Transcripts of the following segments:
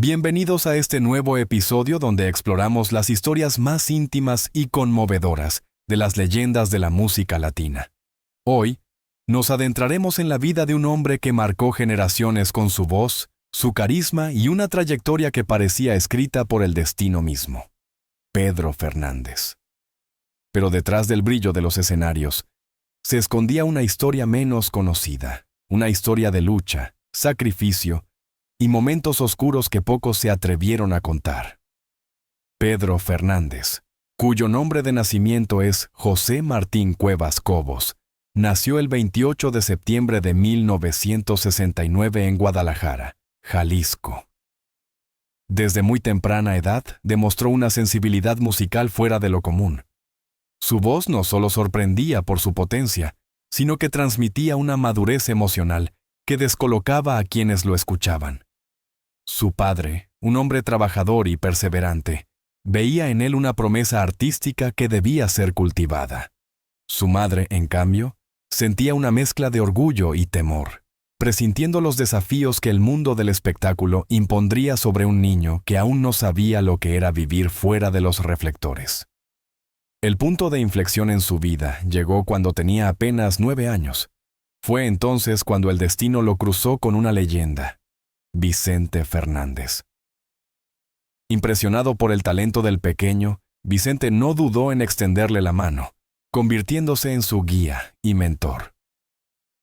Bienvenidos a este nuevo episodio donde exploramos las historias más íntimas y conmovedoras de las leyendas de la música latina. Hoy, nos adentraremos en la vida de un hombre que marcó generaciones con su voz, su carisma y una trayectoria que parecía escrita por el destino mismo. Pedro Fernández. Pero detrás del brillo de los escenarios, se escondía una historia menos conocida, una historia de lucha, sacrificio y momentos oscuros que pocos se atrevieron a contar. Pedro Fernández, cuyo nombre de nacimiento es José Martín Cuevas Cobos, nació el 28 de septiembre de 1969 en Guadalajara, Jalisco. Desde muy temprana edad demostró una sensibilidad musical fuera de lo común. Su voz no solo sorprendía por su potencia, sino que transmitía una madurez emocional que descolocaba a quienes lo escuchaban. Su padre, un hombre trabajador y perseverante, veía en él una promesa artística que debía ser cultivada. Su madre, en cambio, sentía una mezcla de orgullo y temor, presintiendo los desafíos que el mundo del espectáculo impondría sobre un niño que aún no sabía lo que era vivir fuera de los reflectores. El punto de inflexión en su vida llegó cuando tenía apenas 9 años. Fue entonces cuando el destino lo cruzó con una leyenda: Vicente Fernández. Impresionado por el talento del pequeño, Vicente no dudó en extenderle la mano, convirtiéndose en su guía y mentor.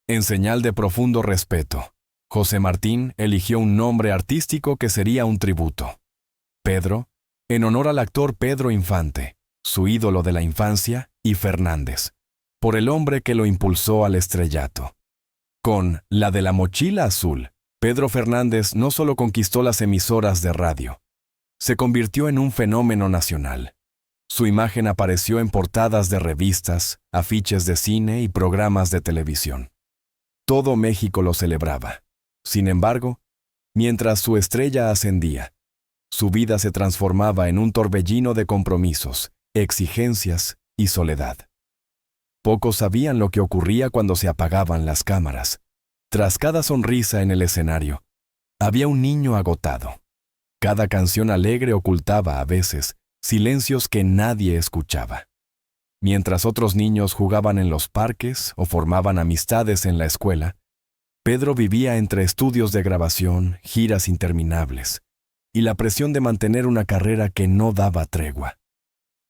En señal de profundo respeto, José Martín eligió un nombre artístico que sería un tributo: Pedro, en honor al actor Pedro Infante, su ídolo de la infancia, y Fernández, por el hombre que lo impulsó al estrellato. Con La de la Mochila Azul, Pedro Fernández no solo conquistó las emisoras de radio, se convirtió en un fenómeno nacional. Su imagen apareció en portadas de revistas, afiches de cine y programas de televisión. Todo México lo celebraba. Sin embargo, mientras su estrella ascendía, su vida se transformaba en un torbellino de compromisos, exigencias y soledad. Pocos sabían lo que ocurría cuando se apagaban las cámaras. Tras cada sonrisa en el escenario, había un niño agotado. Cada canción alegre ocultaba, a veces, silencios que nadie escuchaba. Mientras otros niños jugaban en los parques o formaban amistades en la escuela, Pedro vivía entre estudios de grabación, giras interminables, y la presión de mantener una carrera que no daba tregua.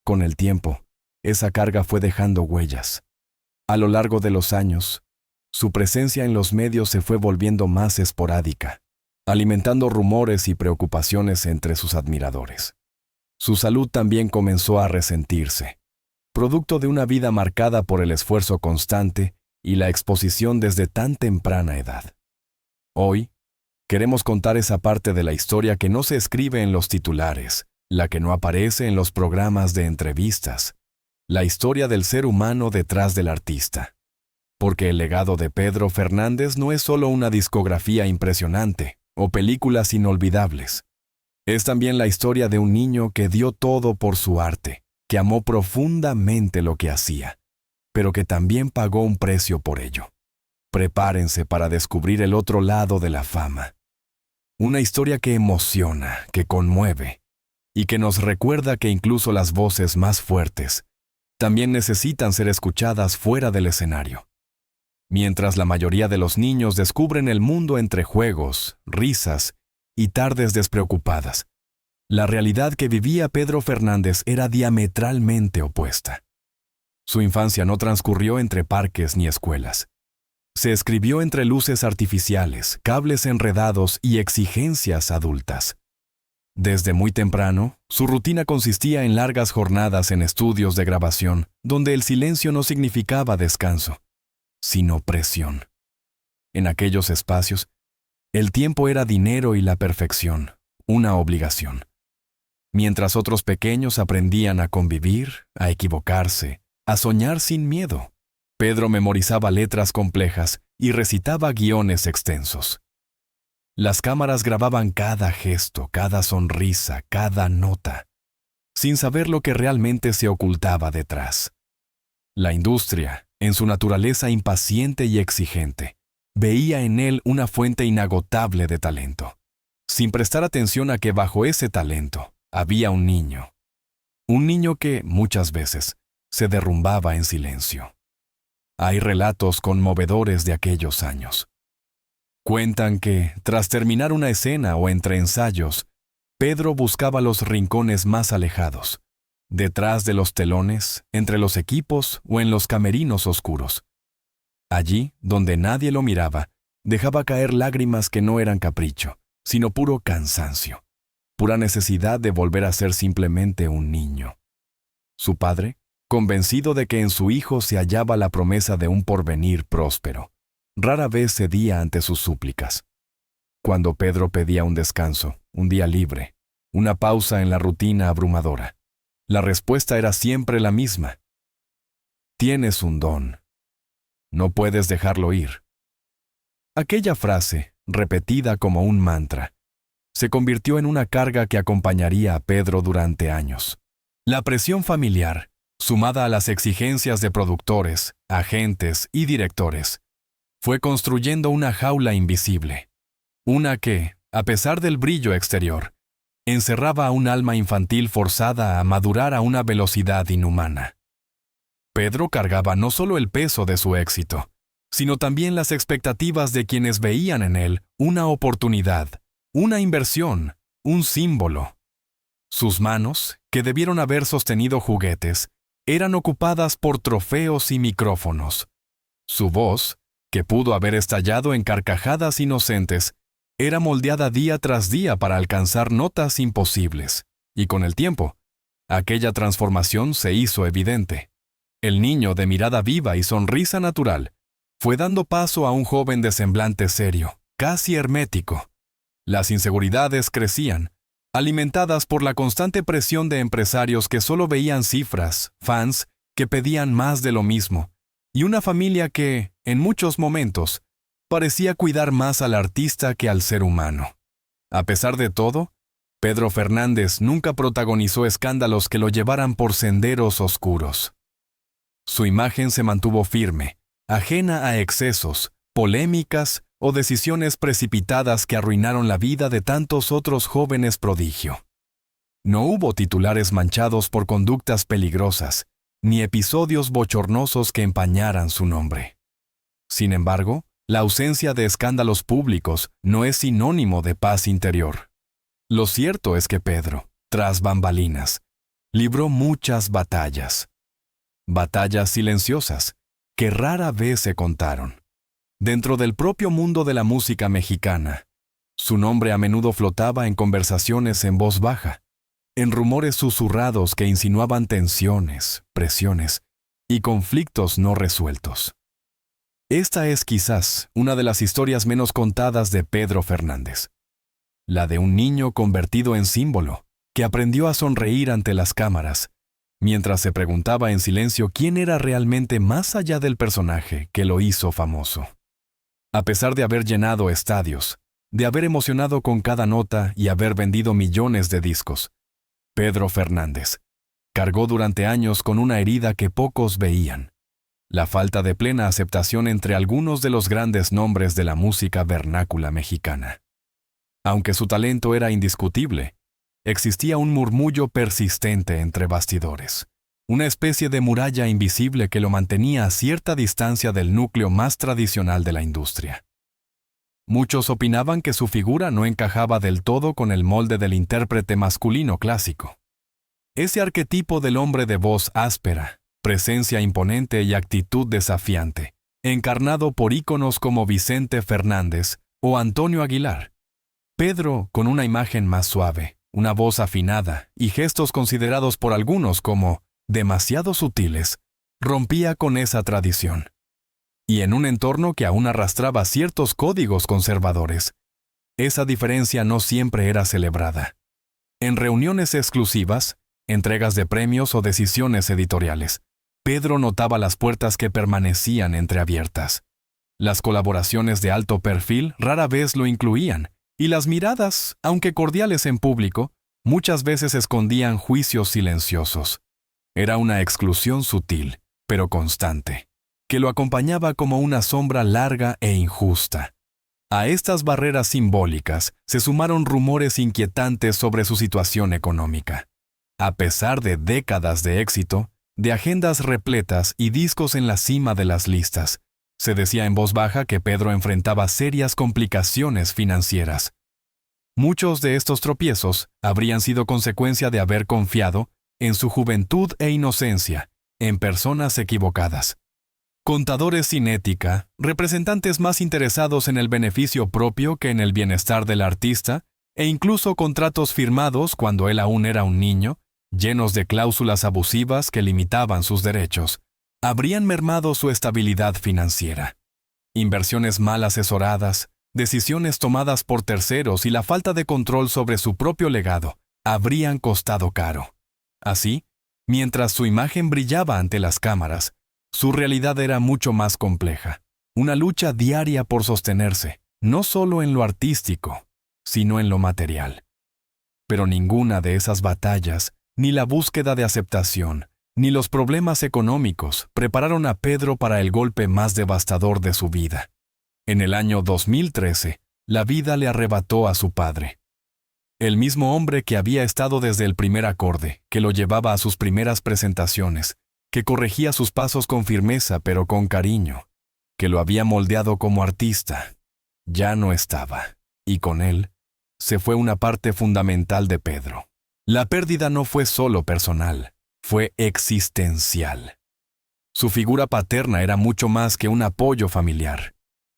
Con el tiempo, esa carga fue dejando huellas. A lo largo de los años, su presencia en los medios se fue volviendo más esporádica, alimentando rumores y preocupaciones entre sus admiradores. Su salud también comenzó a resentirse, producto de una vida marcada por el esfuerzo constante y la exposición desde tan temprana edad. Hoy, queremos contar esa parte de la historia que no se escribe en los titulares, la que no aparece en los programas de entrevistas, la historia del ser humano detrás del artista. Porque el legado de Pedro Fernández no es solo una discografía impresionante o películas inolvidables. Es también la historia de un niño que dio todo por su arte, que amó profundamente lo que hacía, pero que también pagó un precio por ello. Prepárense para descubrir el otro lado de la fama. Una historia que emociona, que conmueve, y que nos recuerda que incluso las voces más fuertes también necesitan ser escuchadas fuera del escenario. Mientras la mayoría de los niños descubren el mundo entre juegos, risas y tardes despreocupadas, la realidad que vivía Pedro Fernández era diametralmente opuesta. Su infancia no transcurrió entre parques ni escuelas. Se escribió entre luces artificiales, cables enredados y exigencias adultas. Desde muy temprano, su rutina consistía en largas jornadas en estudios de grabación, donde el silencio no significaba descanso, sino presión. En aquellos espacios, el tiempo era dinero y la perfección, una obligación. Mientras otros pequeños aprendían a convivir, a equivocarse, a soñar sin miedo, Pedro memorizaba letras complejas y recitaba guiones extensos. Las cámaras grababan cada gesto, cada sonrisa, cada nota, sin saber lo que realmente se ocultaba detrás. La industria, en su naturaleza impaciente y exigente, veía en él una fuente inagotable de talento. sin prestar atención a que bajo ese talento había un niño que, muchas veces, se derrumbaba en silencio. Hay relatos conmovedores de aquellos años. Cuentan que, tras terminar una escena o entre ensayos, Pedro buscaba los rincones más alejados, detrás de los telones, entre los equipos o en los camerinos oscuros. Allí, donde nadie lo miraba, dejaba caer lágrimas que no eran capricho, sino puro cansancio, pura necesidad de volver a ser simplemente un niño. Su padre, convencido de que en su hijo se hallaba la promesa de un porvenir próspero, rara vez cedía ante sus súplicas. Cuando Pedro pedía un descanso, un día libre, una pausa en la rutina abrumadora, la respuesta era siempre la misma: tienes un don. No puedes dejarlo ir. Aquella frase, repetida como un mantra, se convirtió en una carga que acompañaría a Pedro durante años. La presión familiar, sumada a las exigencias de productores, agentes y directores, fue construyendo una jaula invisible, una que, a pesar del brillo exterior, encerraba a un alma infantil forzada a madurar a una velocidad inhumana. Pedro cargaba no solo el peso de su éxito, sino también las expectativas de quienes veían en él una oportunidad, una inversión, un símbolo. Sus manos, que debieron haber sostenido juguetes, eran ocupadas por trofeos y micrófonos. Su voz, que pudo haber estallado en carcajadas inocentes, era moldeada día tras día para alcanzar notas imposibles, y con el tiempo, aquella transformación se hizo evidente. El niño de mirada viva y sonrisa natural fue dando paso a un joven de semblante serio, casi hermético. Las inseguridades crecían, alimentadas por la constante presión de empresarios que solo veían cifras, fans que pedían más de lo mismo, y una familia que, en muchos momentos, parecía cuidar más al artista que al ser humano. A pesar de todo, Pedro Fernández nunca protagonizó escándalos que lo llevaran por senderos oscuros. Su imagen se mantuvo firme, ajena a excesos, polémicas o decisiones precipitadas que arruinaron la vida de tantos otros jóvenes prodigio. No hubo titulares manchados por conductas peligrosas, ni episodios bochornosos que empañaran su nombre. Sin embargo, la ausencia de escándalos públicos no es sinónimo de paz interior. Lo cierto es que Pedro, tras bambalinas, libró muchas batallas. Batallas silenciosas, que rara vez se contaron. Dentro del propio mundo de la música mexicana, su nombre a menudo flotaba en conversaciones en voz baja, en rumores susurrados que insinuaban tensiones, presiones y conflictos no resueltos. Esta es quizás una de las historias menos contadas de Pedro Fernández, la de un niño convertido en símbolo, que aprendió a sonreír ante las cámaras, mientras se preguntaba en silencio quién era realmente más allá del personaje que lo hizo famoso. A pesar de haber llenado estadios, de haber emocionado con cada nota y haber vendido millones de discos, Pedro Fernández cargó durante años con una herida que pocos veían: la falta de plena aceptación entre algunos de los grandes nombres de la música vernácula mexicana. Aunque su talento era indiscutible, existía un murmullo persistente entre bastidores, una especie de muralla invisible que lo mantenía a cierta distancia del núcleo más tradicional de la industria. Muchos opinaban que su figura no encajaba del todo con el molde del intérprete masculino clásico. Ese arquetipo del hombre de voz áspera, presencia imponente y actitud desafiante, encarnado por íconos como Vicente Fernández o Antonio Aguilar. Pedro, con una imagen más suave, una voz afinada y gestos considerados por algunos como demasiado sutiles, rompía con esa tradición. Y en un entorno que aún arrastraba ciertos códigos conservadores, esa diferencia no siempre era celebrada. En reuniones exclusivas, entregas de premios o decisiones editoriales, Pedro notaba las puertas que permanecían entreabiertas. Las colaboraciones de alto perfil rara vez lo incluían, y las miradas, aunque cordiales en público, muchas veces escondían juicios silenciosos. Era una exclusión sutil, pero constante, que lo acompañaba como una sombra larga e injusta. A estas barreras simbólicas se sumaron rumores inquietantes sobre su situación económica. A pesar de décadas de éxito, de agendas repletas y discos en la cima de las listas, se decía en voz baja que Pedro enfrentaba serias complicaciones financieras. Muchos de estos tropiezos habrían sido consecuencia de haber confiado, en su juventud e inocencia, en personas equivocadas. Contadores sin ética, representantes más interesados en el beneficio propio que en el bienestar del artista, e incluso contratos firmados cuando él aún era un niño, llenos de cláusulas abusivas que limitaban sus derechos, habrían mermado su estabilidad financiera. Inversiones mal asesoradas, decisiones tomadas por terceros y la falta de control sobre su propio legado habrían costado caro. Así, mientras su imagen brillaba ante las cámaras, su realidad era mucho más compleja. Una lucha diaria por sostenerse, no solo en lo artístico, sino en lo material. Pero ninguna de esas batallas, ni la búsqueda de aceptación, ni los problemas económicos prepararon a Pedro para el golpe más devastador de su vida. En el año 2013, la vida le arrebató a su padre. El mismo hombre que había estado desde el primer acorde, que lo llevaba a sus primeras presentaciones, que corregía sus pasos con firmeza pero con cariño, que lo había moldeado como artista, ya no estaba, y con él se fue una parte fundamental de Pedro. La pérdida no fue solo personal, fue existencial. Su figura paterna era mucho más que un apoyo familiar.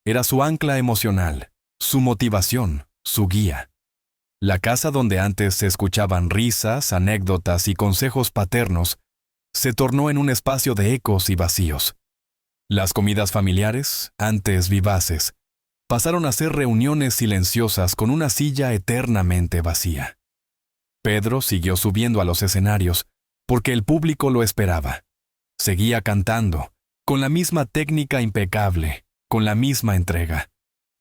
Era su ancla emocional, su motivación, su guía. La casa donde antes se escuchaban risas, anécdotas y consejos paternos se tornó en un espacio de ecos y vacíos. Las comidas familiares, antes vivaces, pasaron a ser reuniones silenciosas con una silla eternamente vacía. Pedro siguió subiendo a los escenarios porque el público lo esperaba. Seguía cantando, con la misma técnica impecable, con la misma entrega.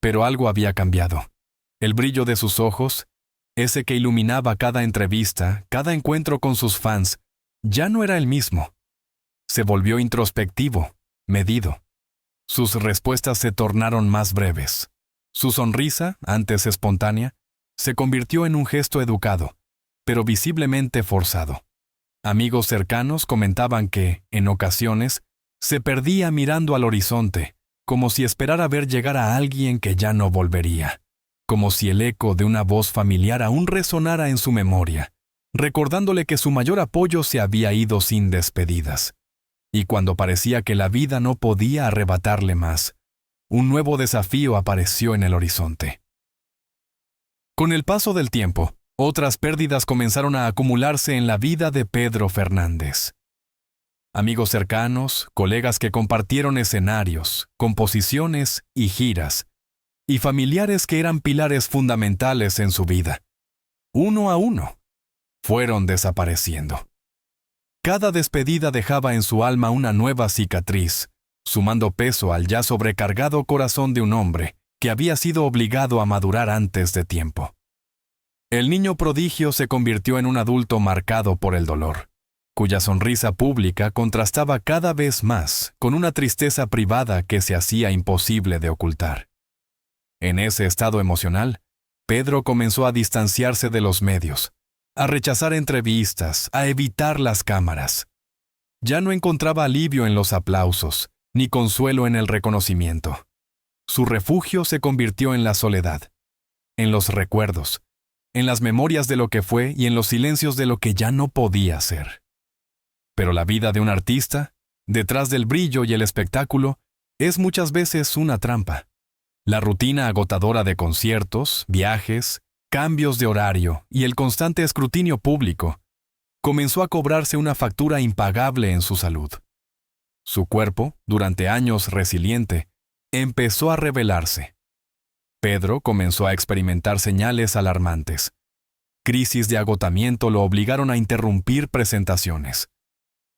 Pero algo había cambiado. El brillo de sus ojos, ese que iluminaba cada entrevista, cada encuentro con sus fans, ya no era el mismo. Se volvió introspectivo, medido. Sus respuestas se tornaron más breves. Su sonrisa, antes espontánea, se convirtió en un gesto educado, pero visiblemente forzado. Amigos cercanos comentaban que, en ocasiones, se perdía mirando al horizonte, como si esperara ver llegar a alguien que ya no volvería, como si el eco de una voz familiar aún resonara en su memoria, recordándole que su mayor apoyo se había ido sin despedidas. Y cuando parecía que la vida no podía arrebatarle más, un nuevo desafío apareció en el horizonte. Con el paso del tiempo, otras pérdidas comenzaron a acumularse en la vida de Pedro Fernández. Amigos cercanos, colegas que compartieron escenarios, composiciones y giras, y familiares que eran pilares fundamentales en su vida. Uno a uno, fueron desapareciendo. Cada despedida dejaba en su alma una nueva cicatriz, sumando peso al ya sobrecargado corazón de un hombre que había sido obligado a madurar antes de tiempo. El niño prodigio se convirtió en un adulto marcado por el dolor, cuya sonrisa pública contrastaba cada vez más con una tristeza privada que se hacía imposible de ocultar. En ese estado emocional, Pedro comenzó a distanciarse de los medios, a rechazar entrevistas, a evitar las cámaras. Ya no encontraba alivio en los aplausos, ni consuelo en el reconocimiento. Su refugio se convirtió en la soledad, en los recuerdos, en las memorias de lo que fue y en los silencios de lo que ya no podía ser. Pero la vida de un artista, detrás del brillo y el espectáculo, es muchas veces una trampa. La rutina agotadora de conciertos, viajes, cambios de horario y el constante escrutinio público comenzó a cobrarse una factura impagable en su salud. Su cuerpo, durante años resiliente, empezó a rebelarse. Pedro comenzó a experimentar señales alarmantes. Crisis de agotamiento lo obligaron a interrumpir presentaciones.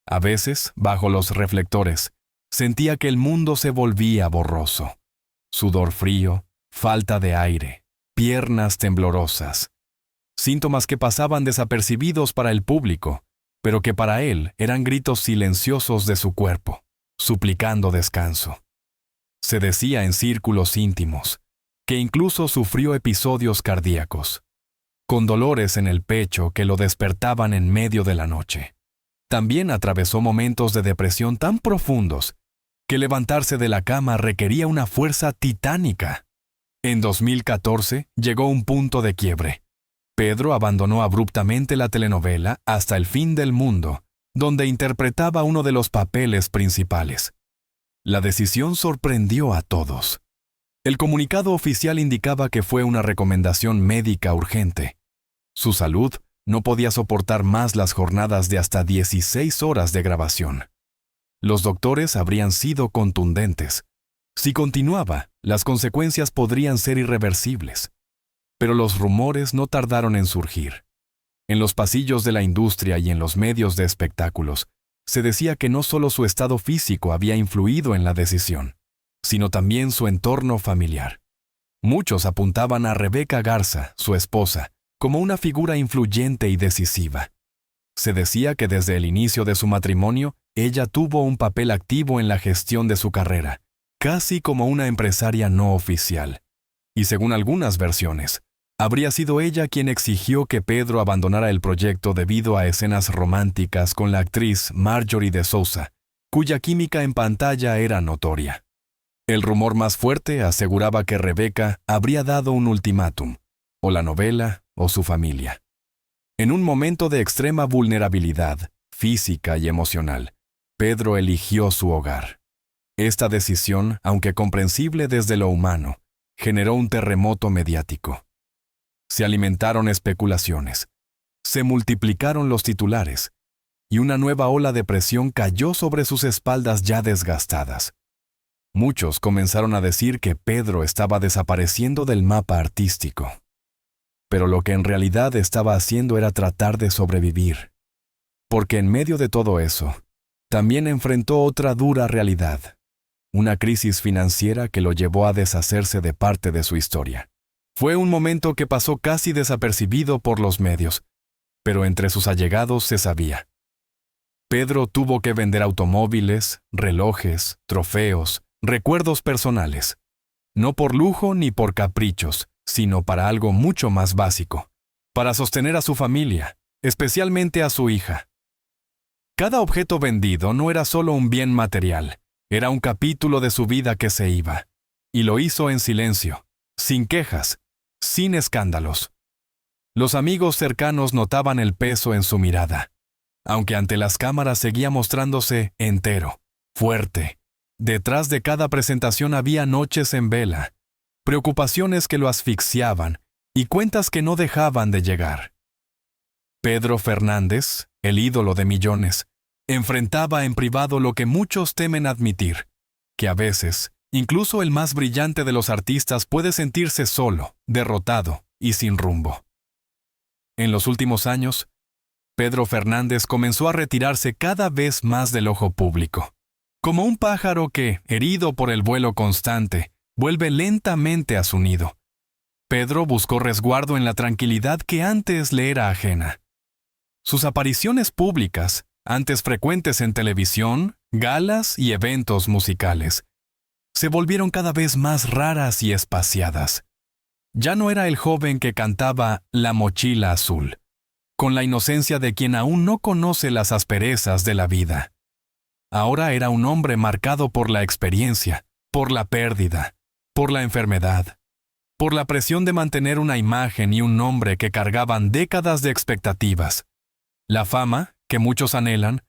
A veces, bajo los reflectores, sentía que el mundo se volvía borroso. Sudor frío, falta de aire, piernas temblorosas. Síntomas que pasaban desapercibidos para el público, pero que para él eran gritos silenciosos de su cuerpo, suplicando descanso. Se decía en círculos íntimos, que incluso sufrió episodios cardíacos, con dolores en el pecho que lo despertaban en medio de la noche. También atravesó momentos de depresión tan profundos que levantarse de la cama requería una fuerza titánica. En 2014 llegó un punto de quiebre. Pedro abandonó abruptamente la telenovela Hasta el fin del mundo, donde interpretaba uno de los papeles principales. La decisión sorprendió a todos. El comunicado oficial indicaba que fue una recomendación médica urgente. Su salud no podía soportar más las jornadas de hasta 16 horas de grabación. Los doctores habrían sido contundentes. Si continuaba, las consecuencias podrían ser irreversibles. Pero los rumores no tardaron en surgir. En los pasillos de la industria y en los medios de espectáculos, se decía que no solo su estado físico había influido en la decisión, sino también su entorno familiar. Muchos apuntaban a Rebeca Garza, su esposa, como una figura influyente y decisiva. Se decía que desde el inicio de su matrimonio, ella tuvo un papel activo en la gestión de su carrera, casi como una empresaria no oficial. Y según algunas versiones, habría sido ella quien exigió que Pedro abandonara el proyecto debido a escenas románticas con la actriz Marjorie de Souza, cuya química en pantalla era notoria. El rumor más fuerte aseguraba que Rebeca habría dado un ultimátum, o la novela o su familia. En un momento de extrema vulnerabilidad, física y emocional, Pedro eligió su hogar. Esta decisión, aunque comprensible desde lo humano, generó un terremoto mediático. Se alimentaron especulaciones, se multiplicaron los titulares, y una nueva ola de presión cayó sobre sus espaldas ya desgastadas. Muchos comenzaron a decir que Pedro estaba desapareciendo del mapa artístico. Pero lo que en realidad estaba haciendo era tratar de sobrevivir. Porque en medio de todo eso, también enfrentó otra dura realidad, una crisis financiera que lo llevó a deshacerse de parte de su historia. Fue un momento que pasó casi desapercibido por los medios, pero entre sus allegados se sabía. Pedro tuvo que vender automóviles, relojes, trofeos, recuerdos personales, no por lujo ni por caprichos, sino para algo mucho más básico, para sostener a su familia, especialmente a su hija. Cada objeto vendido no era solo un bien material, era un capítulo de su vida que se iba, y lo hizo en silencio, sin quejas, sin escándalos. Los amigos cercanos notaban el peso en su mirada, aunque ante las cámaras seguía mostrándose entero, fuerte. Detrás de cada presentación había noches en vela, preocupaciones que lo asfixiaban y cuentas que no dejaban de llegar. Pedro Fernández, el ídolo de millones, enfrentaba en privado lo que muchos temen admitir, que a veces, incluso el más brillante de los artistas puede sentirse solo, derrotado y sin rumbo. En los últimos años, Pedro Fernández comenzó a retirarse cada vez más del ojo público, como un pájaro que, herido por el vuelo constante, vuelve lentamente a su nido. Pedro buscó resguardo en la tranquilidad que antes le era ajena. Sus apariciones públicas, antes frecuentes en televisión, galas y eventos musicales, se volvieron cada vez más raras y espaciadas. Ya no era el joven que cantaba La mochila azul, con la inocencia de quien aún no conoce las asperezas de la vida. Ahora era un hombre marcado por la experiencia, por la pérdida, por la enfermedad, por la presión de mantener una imagen y un nombre que cargaban décadas de expectativas. La fama, que muchos anhelan,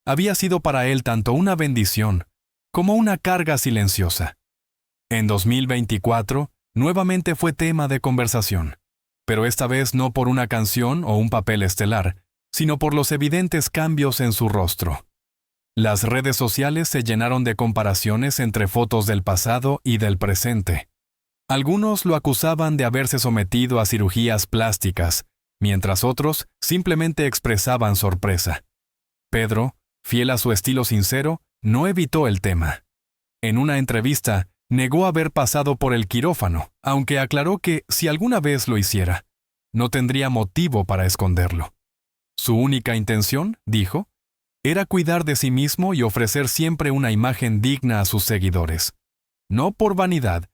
había sido para él tanto una bendición como una carga silenciosa. En 2024, nuevamente fue tema de conversación, pero esta vez no por una canción o un papel estelar, sino por los evidentes cambios en su rostro. Las redes sociales se llenaron de comparaciones entre fotos del pasado y del presente. Algunos lo acusaban de haberse sometido a cirugías plásticas, mientras otros simplemente expresaban sorpresa. Pedro, fiel a su estilo sincero, no evitó el tema. En una entrevista, negó haber pasado por el quirófano, aunque aclaró que, si alguna vez lo hiciera, no tendría motivo para esconderlo. Su única intención, dijo, era cuidar de sí mismo y ofrecer siempre una imagen digna a sus seguidores. No por vanidad,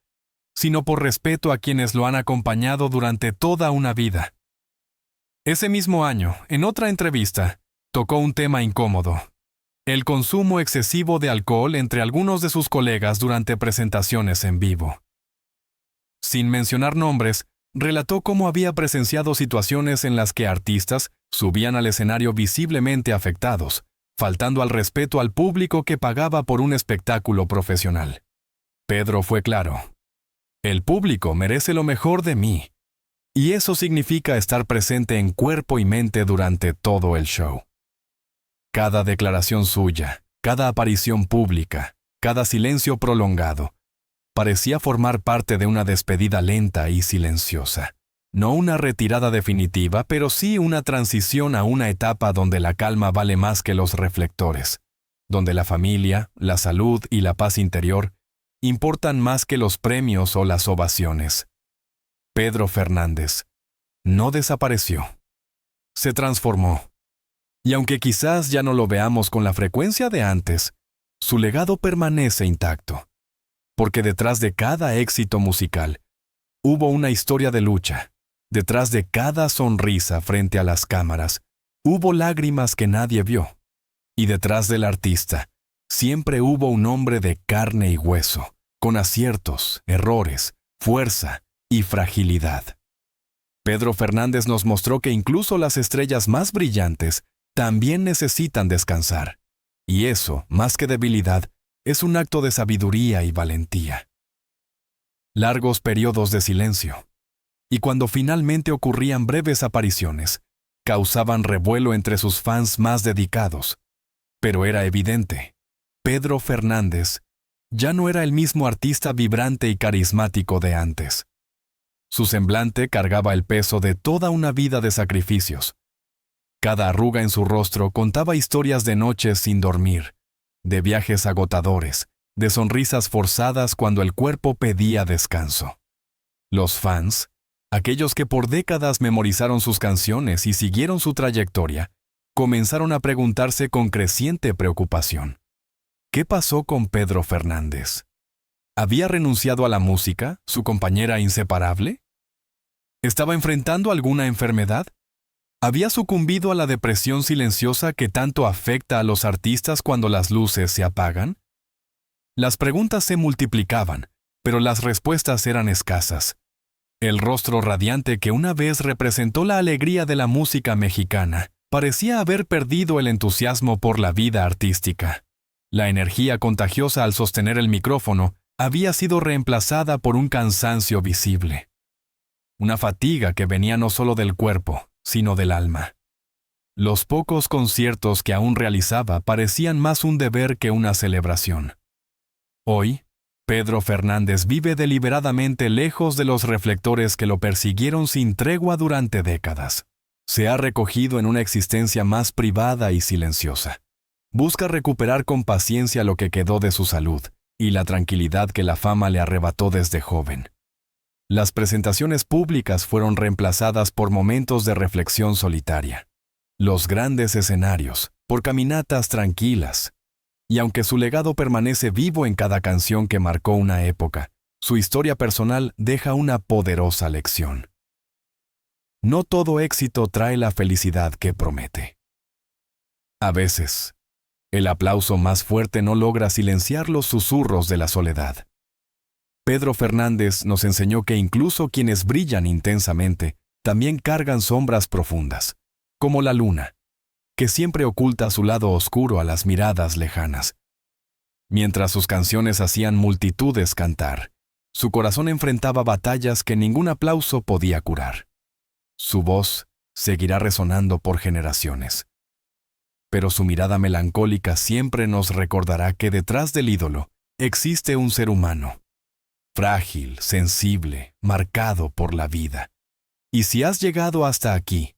sino por respeto a quienes lo han acompañado durante toda una vida. Ese mismo año, en otra entrevista, tocó un tema incómodo: el consumo excesivo de alcohol entre algunos de sus colegas durante presentaciones en vivo. Sin mencionar nombres, relató cómo había presenciado situaciones en las que artistas subían al escenario visiblemente afectados, faltando al respeto al público que pagaba por un espectáculo profesional. Pedro fue claro: el público merece lo mejor de mí, y eso significa estar presente en cuerpo y mente durante todo el show. Cada declaración suya, cada aparición pública, cada silencio prolongado, parecía formar parte de una despedida lenta y silenciosa. No una retirada definitiva, pero sí una transición a una etapa donde la calma vale más que los reflectores, donde la familia, la salud y la paz interior importan más que los premios o las ovaciones. Pedro Fernández no desapareció. Se transformó. Y aunque quizás ya no lo veamos con la frecuencia de antes, su legado permanece intacto. Porque detrás de cada éxito musical, hubo una historia de lucha. Detrás de cada sonrisa frente a las cámaras, hubo lágrimas que nadie vio. Y detrás del artista, siempre hubo un hombre de carne y hueso, con aciertos, errores, fuerza y fragilidad. Pedro Fernández nos mostró que incluso las estrellas más brillantes también necesitan descansar. Y eso, más que debilidad, es un acto de sabiduría y valentía. Largos periodos de silencio. Y cuando finalmente ocurrían breves apariciones, causaban revuelo entre sus fans más dedicados. Pero era evidente: Pedro Fernández ya no era el mismo artista vibrante y carismático de antes. Su semblante cargaba el peso de toda una vida de sacrificios. Cada arruga en su rostro contaba historias de noches sin dormir, de viajes agotadores, de sonrisas forzadas cuando el cuerpo pedía descanso. Los fans, aquellos que por décadas memorizaron sus canciones y siguieron su trayectoria, comenzaron a preguntarse con creciente preocupación: ¿qué pasó con Pedro Fernández? ¿Había renunciado a la música, su compañera inseparable? ¿Estaba enfrentando alguna enfermedad? ¿Había sucumbido a la depresión silenciosa que tanto afecta a los artistas cuando las luces se apagan? Las preguntas se multiplicaban, pero las respuestas eran escasas. El rostro radiante que una vez representó la alegría de la música mexicana parecía haber perdido el entusiasmo por la vida artística. La energía contagiosa al sostener el micrófono había sido reemplazada por un cansancio visible. Una fatiga que venía no solo del cuerpo, sino del alma. Los pocos conciertos que aún realizaba parecían más un deber que una celebración. Hoy, Pedro Fernández vive deliberadamente lejos de los reflectores que lo persiguieron sin tregua durante décadas. Se ha recogido en una existencia más privada y silenciosa. Busca recuperar con paciencia lo que quedó de su salud y la tranquilidad que la fama le arrebató desde joven. Las presentaciones públicas fueron reemplazadas por momentos de reflexión solitaria. Los grandes escenarios, por caminatas tranquilas. Y aunque su legado permanece vivo en cada canción que marcó una época, su historia personal deja una poderosa lección. No todo éxito trae la felicidad que promete. A veces, el aplauso más fuerte no logra silenciar los susurros de la soledad. Pedro Fernández nos enseñó que incluso quienes brillan intensamente también cargan sombras profundas, como la luna, que siempre oculta su lado oscuro a las miradas lejanas. Mientras sus canciones hacían multitudes cantar, su corazón enfrentaba batallas que ningún aplauso podía curar. Su voz seguirá resonando por generaciones. Pero su mirada melancólica siempre nos recordará que detrás del ídolo existe un ser humano, frágil, sensible, marcado por la vida. Y si has llegado hasta aquí,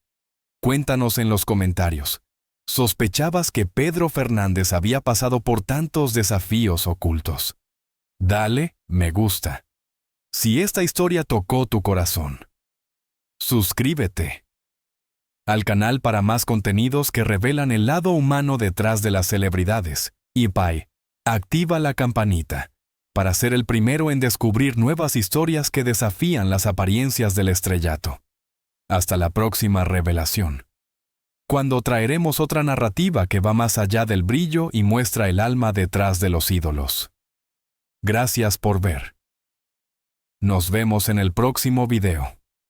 cuéntanos en los comentarios. ¿Sospechabas que Pedro Fernández había pasado por tantos desafíos ocultos? Dale me gusta. Si esta historia tocó tu corazón, suscríbete al canal para más contenidos que revelan el lado humano detrás de las celebridades. Y activa la campanita para ser el primero en descubrir nuevas historias que desafían las apariencias del estrellato. Hasta la próxima revelación, cuando traeremos otra narrativa que va más allá del brillo y muestra el alma detrás de los ídolos. Gracias por ver. Nos vemos en el próximo video.